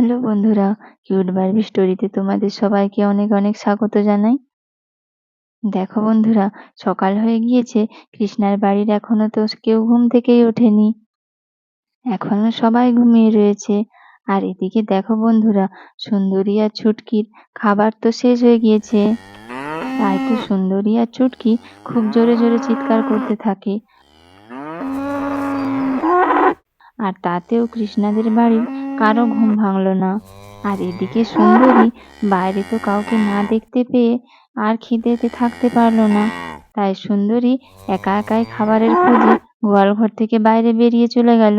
Hello বন্ধুরা, cute Barbie স্টোরিতে তোমাদের সবাইকে অনেক অনেক স্বাগত জানাই। দেখো বন্ধুরা, সকাল হয়ে গিয়েছে, কৃষ্ণার বাড়ির এখনো তো কেউ ঘুম থেকেই ওঠেনি। এখনো সবাই ঘুমিয়ে রয়েছে। আর এদিকে দেখো বন্ধুরা, সুন্দরী আর ছুটকির খাবার তো শেষ হয়ে গিয়েছে। তাই তো সুন্দরী আর ছুটকি খুব জোরে জোরে চিৎকার করতে থাকে। আর তাতেও কৃষ্ণাদের বাড়ির কারো ঘুম ভাঙলো না। আর এদিকে সুন্দরী বাইরে তো কাউকে না দেখতে পেয়ে আর খিদেতে থাকতে পারলো না। তাই সুন্দরী একা একাই খাবারের খোঁজে গোয়ালঘর থেকে বাইরে বেরিয়ে চলে গেল।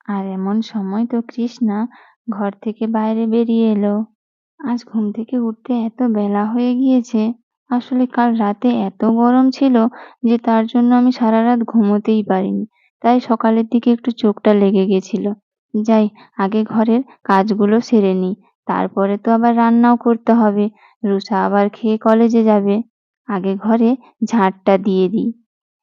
আর এমন সময় তো কৃষ্ণা ঘর থেকে বাইরে বেরিয়ে এলো। আজ ঘুম থেকে উঠতে এত বেলা হয়ে গিয়েছে। আসলে কাল রাতে এত গরম ছিল যে তার জন্য আমি সারা রাত ঘুমোতেই পারিনি। তাই সকালের দিকে একটু চোখটা লেগে গেছিল। যাই, আগে ঘরের কাজগুলো সেরে নিই। তারপরে তো আবার রান্নাও করতে হবে। রুষা আবার খেয়ে কলেজে যাবে। আগে ঘরে ঝাড়টা দিয়ে দিই।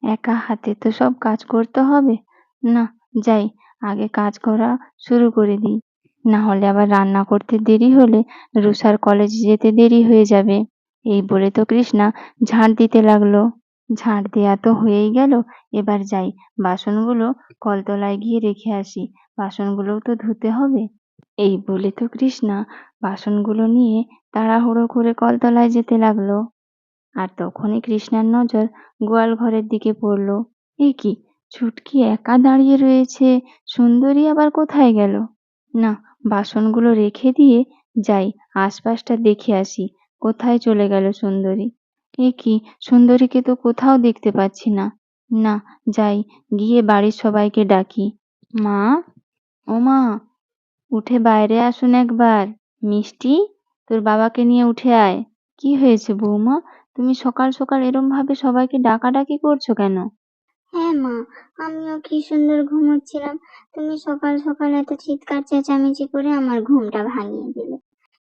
একা হাতে তো সব কাজ করতে হবে। না, যাই, আগে কাজ করা শুরু করে দিই। না হলে আবার রান্না করতে দেরি হলে রুষার কলেজে যেতে দেরি হয়ে যাবে। এই বলে তো কৃষ্ণা ঝাড় দিতে লাগলো। ঝাড় দেয়া তো হয়েই গেল। এবার যাই, বাসনগুলো কলতলায় গিয়ে রেখে আসি। বাসনগুলোও তো ধুতে হবে। এই বলে তো কৃষ্ণা বাসনগুলো নিয়ে তাড়াহুড়ো করে কলতলায় যেতে লাগলো। আর তখনই কৃষ্ণার নজর গোয়াল ঘরের দিকে পড়ল। এ কি, ছুটকি একা দাঁড়িয়ে রয়েছে, সুন্দরী আবার কোথায় গেল? না, বাসনগুলো রেখে দিয়ে যাই, আশপাশটা দেখে আসি, কোথায় চলে গেল সুন্দরী। এ কি, সুন্দরীকে তো কোথাও দেখতে পাচ্ছি না। না, যাই, গিয়ে বাড়ির সবাইকে ডাকি। মা, ও মা, উঠে বাইরে আসুন একবার। মিষ্টি, তোর বাবাকে নিয়ে উঠে আয়। কি হয়েছে বৌমা, তুমি সকাল সকাল এরম ভাবে সবাইকে ডাকাডাকি করছো কেন? হ্যাঁ মা, আমিও কি সুন্দর ঘুমোচ্ছিলাম। তুমি সকাল সকাল এত চিৎকার চেঁচামেচি করে আমার ঘুমটা ভাঙিয়ে দিলে।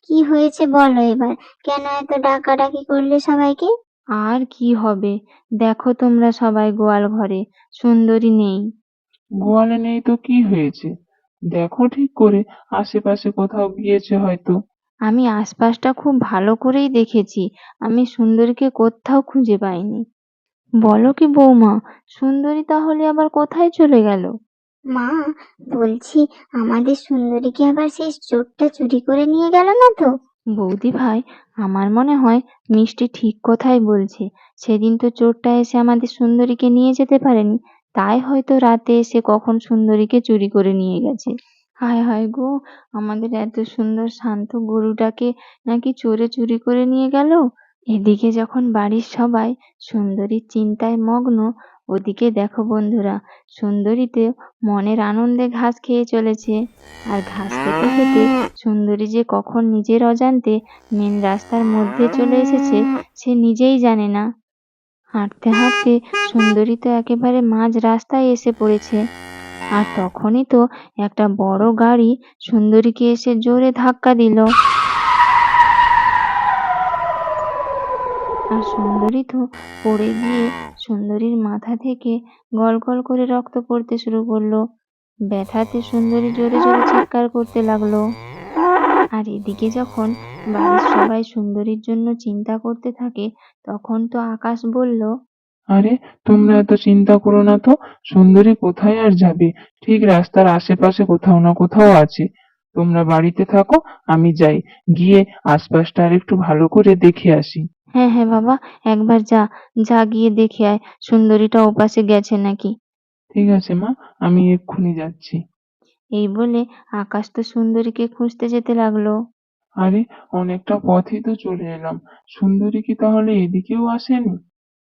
কি হয়েছে বলো এবার, কেন এত ডাকাডাকি করলে সবাইকে? আর কি হবে, দেখো তোমরা সবাই গোয়াল ঘরে, সুন্দরী নেই। গোয়ালে নেই তো কি হয়েছে? দেখো ঠিক করে, আশেপাশে কোথাও গিয়েছে হয়তো। আমি আশপাশটা খুব ভালো করেই দেখেছি, আমি সুন্দরীকে কোথাও খুঁজে পাইনি। বলো কি বৌমা, সুন্দরী তাহলে আবার কোথায় চলে গেল? মা, বলছি আমাদের সুন্দরীকে আবার সেই চোরটা চুরি করে নিয়ে গেল না তো? বৌদি ভাই, আমার মনে হয় মিষ্টি ঠিক কথাই বলছে। সেদিন তো চোরটা এসে আমাদের সুন্দরীকে নিয়ে যেতে পারেনি, তাই হয়তো রাতে এসে কখন সুন্দরীকে চুরি করে নিয়ে গেছে। হায় হায় গো, আমাদের এত সুন্দর শান্ত গরুটাকে নাকি চোরে চুরি করে নিয়ে গেল। এদিকে যখন বাড়ির সবাই সুন্দরীর চিন্তায় মগ্ন, ওদিকে দেখো বন্ধুরা, সুন্দরীতে মনের আনন্দে ঘাস খেয়ে চলেছে। আর ঘাস খেতে খেতে সুন্দরী যে কখন নিজের অজান্তে মেন রাস্তার মধ্যে চলে এসেছে সে নিজেই জানে না। হাঁটতে হাঁটতে সুন্দরী তো একেবারে মাঝ রাস্তায় এসে পড়েছে। আর তখনই তো একটা বড় গাড়ি সুন্দরীকে এসে জোরে ধাক্কা দিল। আর সুন্দরী তো পড়ে গিয়ে সুন্দরীর মাথা থেকে গল করে রক্ত পড়তে শুরু করলো। ব্যথাতে সুন্দরী জোরে জোরে চিৎকার করতে লাগলো। আর এদিকে যখন বাড়ির সবাই সুন্দরীর জন্য চিন্তা করতে থাকে, তখন তো আকাশ বলল, আরে, তোমরা এত চিন্তা করো না তো। সুন্দরী কোথায় আর যাবে? ঠিক রাস্তার আশেপাশে কোথাও না কোথাও আছে। তোমরা বাড়িতে থাকো, আমি যাই, গিয়ে আশপাশটা আর একটু ভালো করে দেখে আসি। হ্যাঁ হ্যাঁ বাবা, একবার যা, যা গিয়ে দেখে আয় সুন্দরীটা ওপাশে গেছে নাকি। ঠিক আছে মা, আমি এক্ষুনি যাচ্ছি। এই বলে আকাশ তো সুন্দরীকে খুঁজতে যেতে লাগলো। আরে, অনেকটা পথই তো চলে এলাম, সুন্দরী কি তাহলে এদিকেও আসেনি?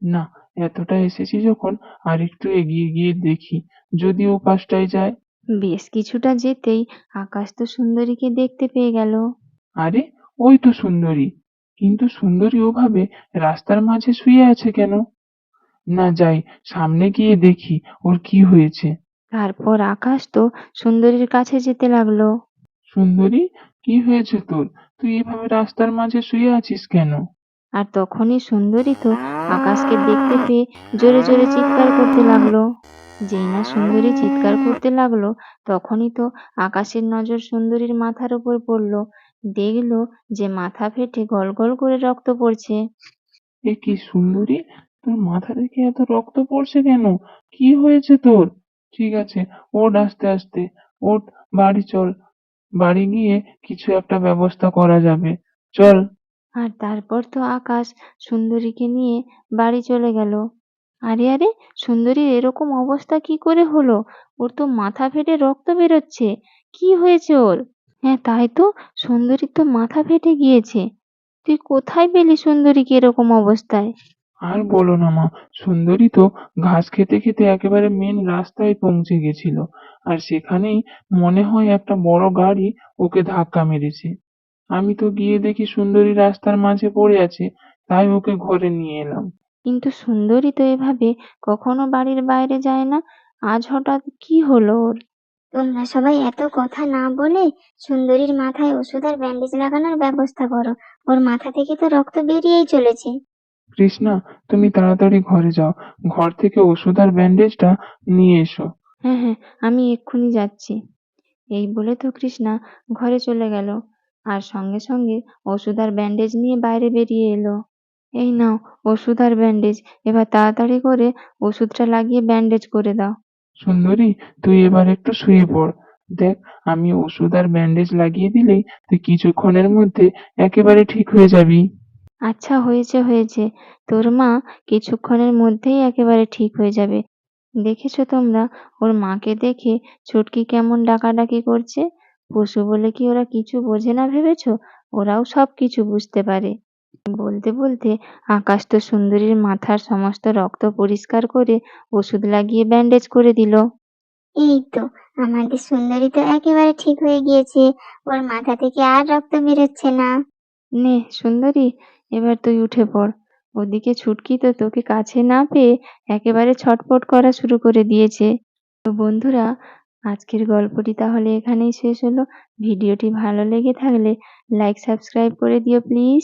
না, এতটা এসেছি যখন আর একটু এগিয়ে গিয়ে দেখি, যদি ও পাশটায় যায়। বেশ কিছুটা যেতেই আকাশ তো সুন্দরীকে দেখতে পেয়ে গেল। আরে, ওই তো সুন্দরী। কিন্তু সুন্দরী ওভাবে রাস্তার মাঝে শুয়ে আছে কেন? না, যাই, সামনে গিয়ে দেখি ওর কি হয়েছে। তারপর আকাশ তো সুন্দরীর কাছে যেতে লাগলো। সুন্দরী, কি হয়েছে তোর? তুই এভাবে রাস্তার মাঝে শুয়ে আছিস কেন? আর তখনই সুন্দরী তো আকাশকে দেখতে পেয়ে জোরে জোরে চিৎকার করতে লাগলো। যেই না সুন্দরী চিৎকার করতে লাগলো, তখনই তো আকাশের নজর সুন্দরীর মাথার উপর পড়লো। দেখলো যে মাথা ফেটে গল করে রক্ত পড়ছে। এ কি সুন্দরী, তোর মাথা থেকে এত রক্ত পড়ছে কেন? কি হয়েছে তোর? ঠিক আছে, ওঠ আস্তে আস্তে, ওঠ, বাড়ি চল। বাড়ি গিয়ে কিছু একটা ব্যবস্থা করা যাবে, চল। আর তারপর তো আকাশ সুন্দরীকে নিয়ে বাড়ি চলে গেল। আরে আরে, সুন্দরীর এরকম অবস্থা কি করে হলো? ওর তো মাথা ফেটে রক্ত বেরোচ্ছে। কি হয়েছে ওর? হ্যাঁ তাই তো, সুন্দরীর তো মাথা ফেটে গিয়েছে। তুই কোথায় পেলি সুন্দরীকে এরকম অবস্থায়? আর বলো না মা, সুন্দরী তো ঘাস খেতে খেতে একেবারে মেন রাস্তায় পৌঁছে গেছিল, আর সেখানেই মনে হয় একটা বড় গাড়ি ওকে ধাক্কা মেরেছে। আমি তো গিয়ে দেখি সুন্দরী রাস্তার মাঝে পড়ে আছে, তাই ওকে ঘরে নিয়ে এলাম। কিন্তু সুন্দরী তো এভাবে কখনো বাড়ির বাইরে যায় না। আজ হঠাৎ কি হলো ওর? তোমরা সবাই এত কথা না বলে সুন্দরীর মাথায় ওষুধ আর ব্যান্ডেজ লাগানোর ব্যবস্থা করো। ওর মাথা থেকে তো রক্ত বেরিয়েই চলেছে। কৃষ্ণা, তুমি তাড়াতাড়ি ঘরে যাও, ঘর থেকে ওষুধ আর ব্যান্ডেজটা নিয়ে এসো। হ্যাঁ হ্যাঁ, আমি এক্ষুনি যাচ্ছি। এই বলে তো কৃষ্ণা ঘরে চলে গেল, আর সঙ্গে সঙ্গে ওষুধ আর ব্যান্ডেজ নিয়ে বাইরে বেরিয়ে এলো। এই নাও ওষুধ আর ব্যান্ডেজ, এবার তাড়াতাড়ি করে ওষুধটা লাগিয়ে ব্যান্ডেজ করে দাও। সুন্দরী, তুই এবার একটু শুয়ে পড়। দেখ, আমি ওষুধ আর ব্যান্ডেজ লাগিয়ে দিলেই তুই কিছুক্ষণের মধ্যে একেবারে ঠিক হয়ে যাবি। আচ্ছা হয়েছে হয়েছে, তোর মা কিছুক্ষণের মধ্যেই একেবারে ঠিক হয়ে যাবে। দেখেছো তোমরা ওর মাকে দেখে ছুটকি কেমন ডাকাডাকি করছে? পশু বলে কি ওরা কিছু বোঝে না ভেবেছো? ওরাও সব কিছু বুঝতে পারে। বলতে বলতে আকাশ তো সুন্দরীর মাথার সমস্ত রক্ত পরিষ্কার করে ওষুধ লাগিয়ে ব্যান্ডেজ করে দিল। এই তো, আমাদের সুন্দরী তো একেবারে ঠিক হয়ে গিয়েছে। ওর মাথা থেকে আর রক্ত বেরোচ্ছে না। নে সুন্দরী, এবার তুই উঠে পড়। ওদিকে ছুটকি তো তোকে কাছে না পেয়ে একেবারে ছটপট করা শুরু করে দিয়েছে। তো বন্ধুরা, আজকের গল্পটি তাহলে এখানেই শেষ হলো। ভিডিওটি ভালো লেগে থাকলে লাইক সাবস্ক্রাইব করে দিও প্লিজ।